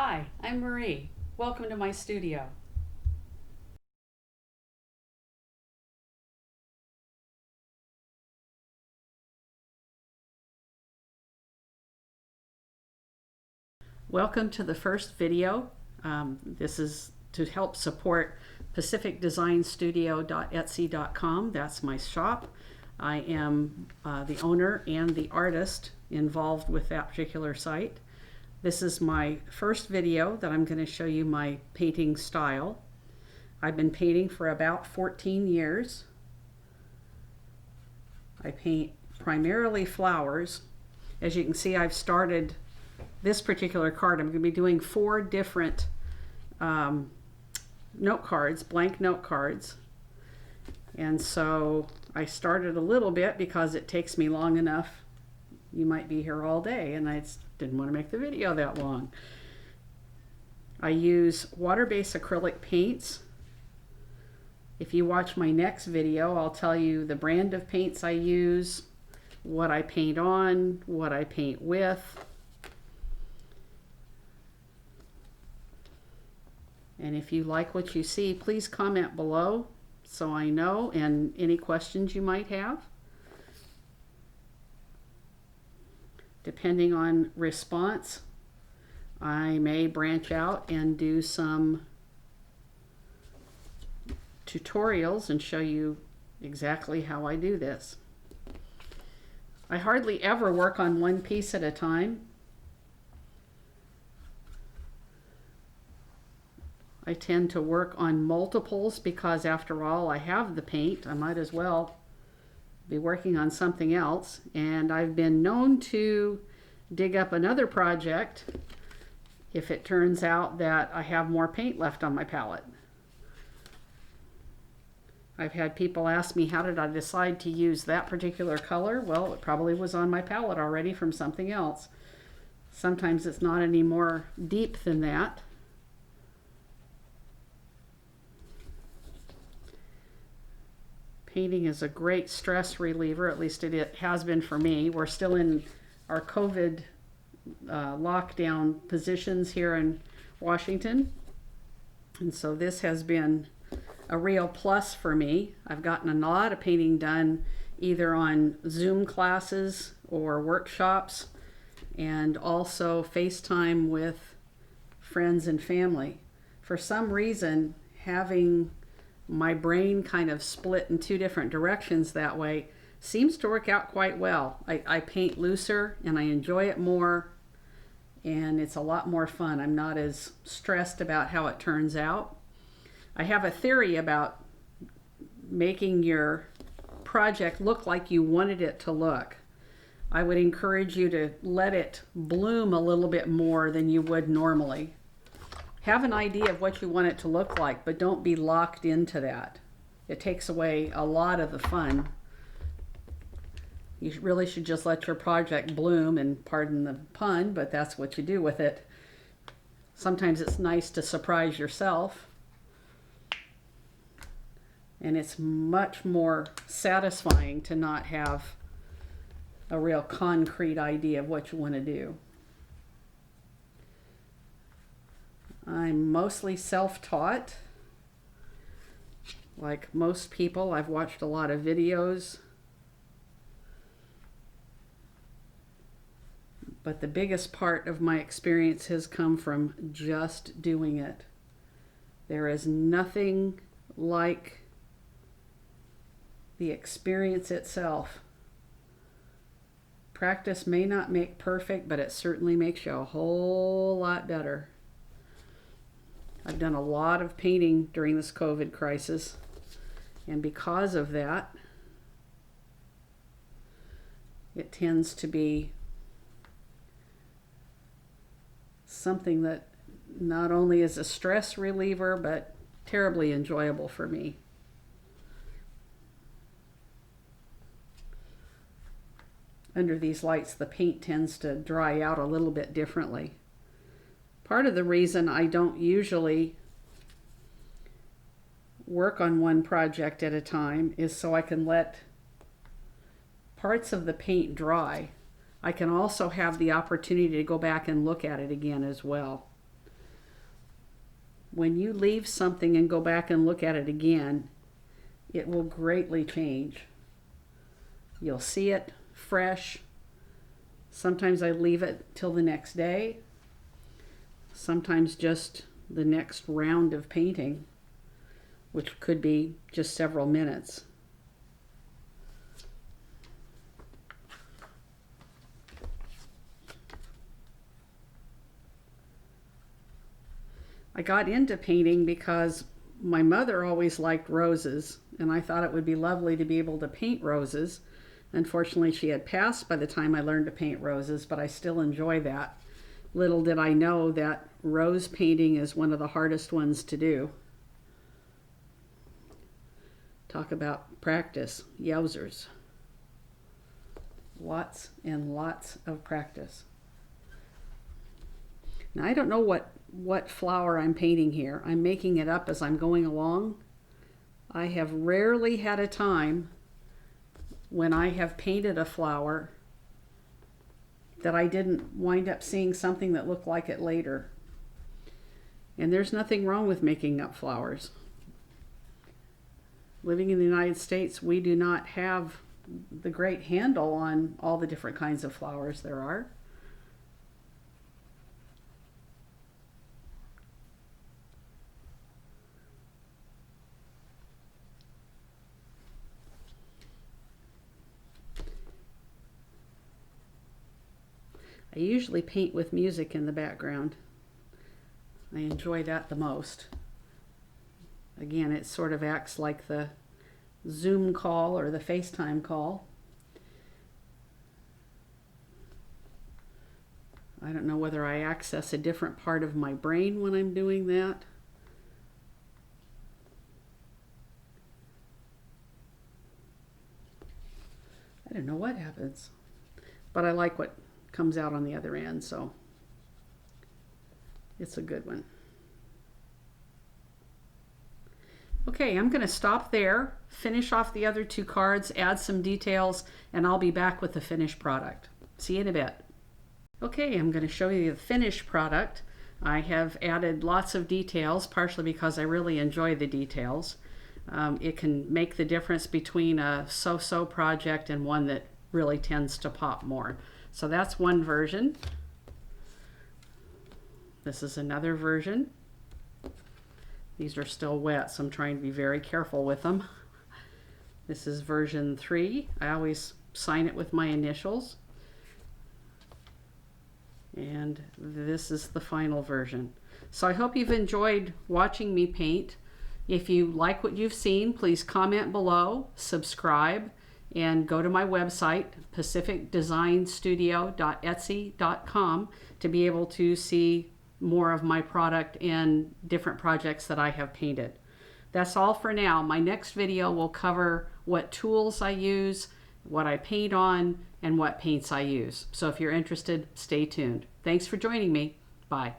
Hi, I'm Marie. Welcome to my studio. Welcome to the first video. This is to help support pacificdesignstudio.etsy.com. That's my shop. I am the owner and the artist involved with that particular site. This is my first video that I'm going to show you my painting style. I've been painting for about 14 years. I paint primarily flowers. As you can see, I've started this particular card. I'm going to be doing 4 different note cards, blank note cards. And so I started a little bit because it takes me long enough. You might be here all day, and I didn't want to make the video that long. I use water-based acrylic paints. If you watch my next video, I'll tell you the brand of paints I use, what I paint on, what I paint with. And if you like what you see, please comment below so I know, and any questions you might have. Depending on response, I may branch out and do some tutorials and show you exactly how I do this. I hardly ever work on one piece at a time. I tend to work on multiples because, after all, I have the paint. I might as well be working on something else. And I've been known to dig up another project if it turns out that I have more paint left on my palette. I've had people ask me, how did I decide to use that particular color? Well, it probably was on my palette already from something else. Sometimes it's not any more deep than that. Painting is a great stress reliever, at least it has been for me. We're still in our COVID lockdown positions here in Washington. And so this has been a real plus for me. I've gotten a lot of painting done either on Zoom classes or workshops, and also FaceTime with friends and family. For some reason, having my brain kind of split in 2 different directions that way seems to work out quite well. I paint looser and I enjoy it more, and it's a lot more fun. I'm not as stressed about how it turns out. I have a theory about making your project look like you wanted it to look. I would encourage you to let it bloom a little bit more than you would normally. Have an idea of what you want it to look like, but don't be locked into that. It takes away a lot of the fun. You really should just let your project bloom, and pardon the pun, but that's what you do with it. Sometimes it's nice to surprise yourself, and it's much more satisfying to not have a real concrete idea of what you want to do. I'm mostly self-taught. Like most people, I've watched a lot of videos. But the biggest part of my experience has come from just doing it. There is nothing like the experience itself. Practice may not make perfect, but it certainly makes you a whole lot better. I've done a lot of painting during this COVID crisis, and because of that, it tends to be something that not only is a stress reliever, but terribly enjoyable for me. Under these lights, the paint tends to dry out a little bit differently. Part of the reason I don't usually work on one project at a time is so I can let parts of the paint dry. I can also have the opportunity to go back and look at it again as well. when you leave something and go back and look at it again, it will greatly change. You'll see it fresh. Sometimes I leave it till the next day. Sometimes just the next round of painting, which could be just several minutes. I got into painting because my mother always liked roses, and I thought it would be lovely to be able to paint roses. Unfortunately, she had passed by the time I learned to paint roses, but I still enjoy that. Little did I know that rose painting is one of the hardest ones to do. Talk about practice, yowzers. Lots and lots of practice. Now, I don't know what flower I'm painting here. I'm making it up as I'm going along. I have rarely had a time when I have painted a flower that I didn't wind up seeing something that looked like it later. And there's nothing wrong with making up flowers. Living in the United States, we do not have the great handle on all the different kinds of flowers there are. I usually paint with music in the background. I enjoy that the most. Again, it sort of acts like the Zoom call or the FaceTime call. I don't know whether I access a different part of my brain when I'm doing that. I don't know what happens, but I like what comes out on the other end, so it's a good one. Okay, I'm going to stop there, finish off the other two cards, add some details, and I'll be back with the finished product. See you in a bit. Okay, I'm going to show you the finished product. I have added lots of details, partially because I really enjoy the details. It can make the difference between a so-so project and one that really tends to pop more. So that's one version. This is another version. These are still wet, so I'm trying to be very careful with them. This is version 3. I always sign it with my initials. And this is the final version. So I hope you've enjoyed watching me paint. If you like what you've seen, please comment below, subscribe, and go to my website, pacificdesignstudio.etsy.com, to be able to see more of my product and different projects that I have painted. That's all for now. My next video will cover what tools I use, what I paint on, and what paints I use. So if you're interested, stay tuned. Thanks for joining me. Bye.